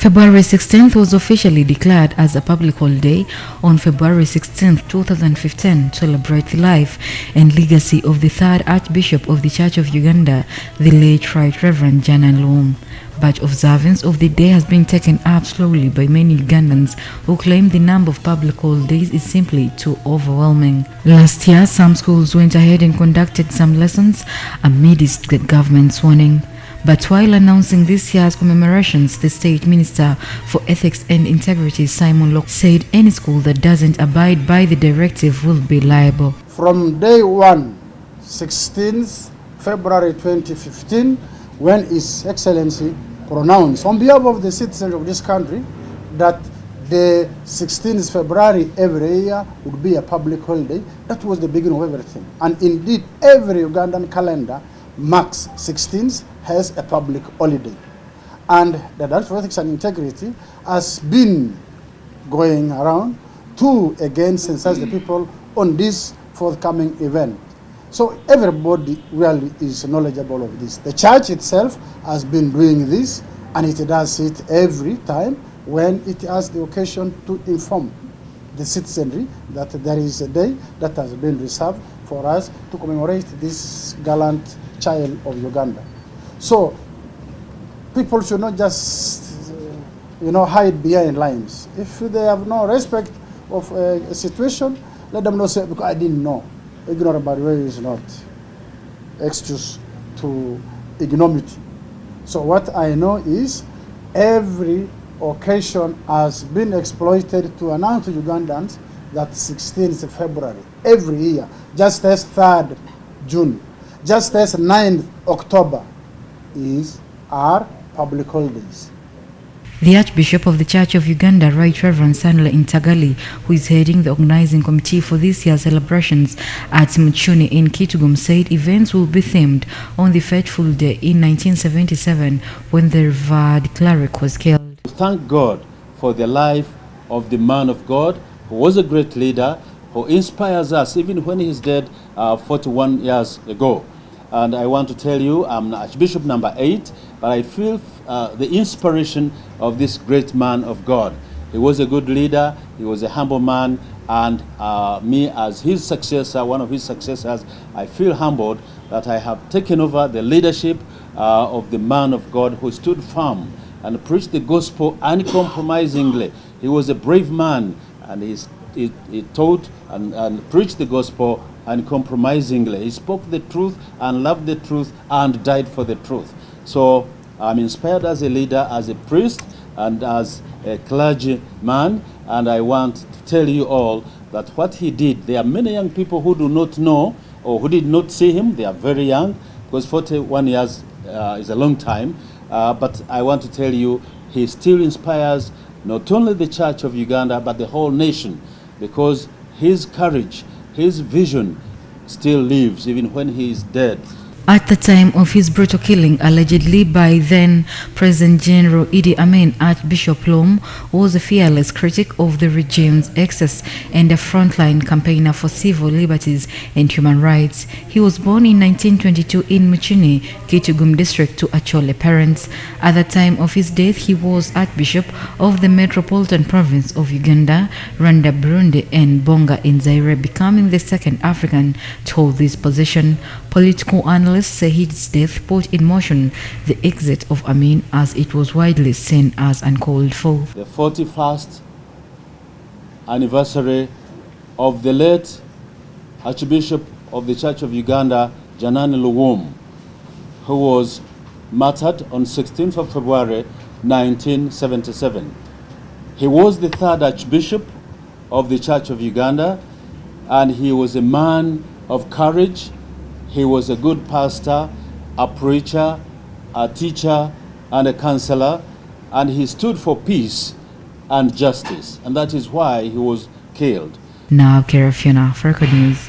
February 16th was officially declared as a public holiday on February 16, 2015 to celebrate the life and legacy of the third Archbishop of the Church of Uganda, the late Right Reverend JANAN LUWUM. But observance of the day has been taken up slowly by many Ugandans who claim the number of public holidays is simply too overwhelming. Last year, some schools went ahead and conducted some lessons amidst the government's warning. But while announcing this year's commemorations, the State Minister for Ethics and Integrity, Simon Lok, said any school that doesn't abide by the directive will be liable. From day 1, 16th February 2015, when His Excellency pronounced on behalf of the citizens of this country that the 16th February every year would be a public holiday, that was the beginning of everything. And indeed, every Ugandan calendar marks 16th has a public holiday. And the Director for Ethics and Integrity has been going around to again sensitize the people on this forthcoming event. So everybody really is knowledgeable of this. The church itself has been doing this, and it does it every time when it has the occasion to inform the citizenry that there is a day that has been reserved for us to commemorate this gallant child of Uganda. So people should not just hide behind lines. If they have no respect of a situation, let them not say, because I didn't know. Ignorant by the way is not excuse to ignominy. So what I know is every occasion has been exploited to announce to Ugandans that 16th February every year, just as 3rd June, just as 9th October are public holidays. The Archbishop of the Church of Uganda, Right Reverend Stanley Ntagali, who is heading the organizing committee for this year's celebrations at Muchuni in Kitgum, said events will be themed on the fateful day in 1977 when the revered cleric was killed. Thank God for the life of the man of God who was a great leader, who inspires us even when he's dead 41 years ago. And I want to tell you, I'm Archbishop number 8, but I feel the inspiration of this great man of God. He was a good leader, he was a humble man, and me as his successor, one of his successors, I feel humbled that I have taken over the leadership of the man of God who stood firm and preached the gospel uncompromisingly. He was a brave man, and he taught and preached the gospel uncompromisingly. He spoke the truth and loved the truth and died for the truth. So I'm inspired as a leader, as a priest, and as a clergyman, and I want to tell you all that what he did, there are many young people who do not know or who did not see him. They are very young, because 41 years is a long time, but I want to tell you, he still inspires not only the Church of Uganda, but the whole nation, because his courage, his vision still lives even when he is dead. At the time of his brutal killing, allegedly by then President General Idi Amin, Archbishop LUWUM was a fearless critic of the regime's excess and a frontline campaigner for civil liberties and human rights. He was born in 1922 in Muchuni, Kitgum district, to Achole parents. At the time of his death, he was Archbishop of the Metropolitan Province of Uganda, Rwanda, Burundi, and Bonga in Zaire, becoming the second African to hold this position. Political analysts say his death put in motion the exit of Amin, as it was widely seen as uncalled for. The 41st anniversary of the late Archbishop of the Church of Uganda, JANAN LUWUM, who was martyred on 16th of February 1977. He was the third Archbishop of the Church of Uganda, and he was a man of courage. He was a good pastor, a preacher, a teacher, and a counselor, and he stood for peace and justice, and that is why he was killed. Now, Kara Fiona for Record News.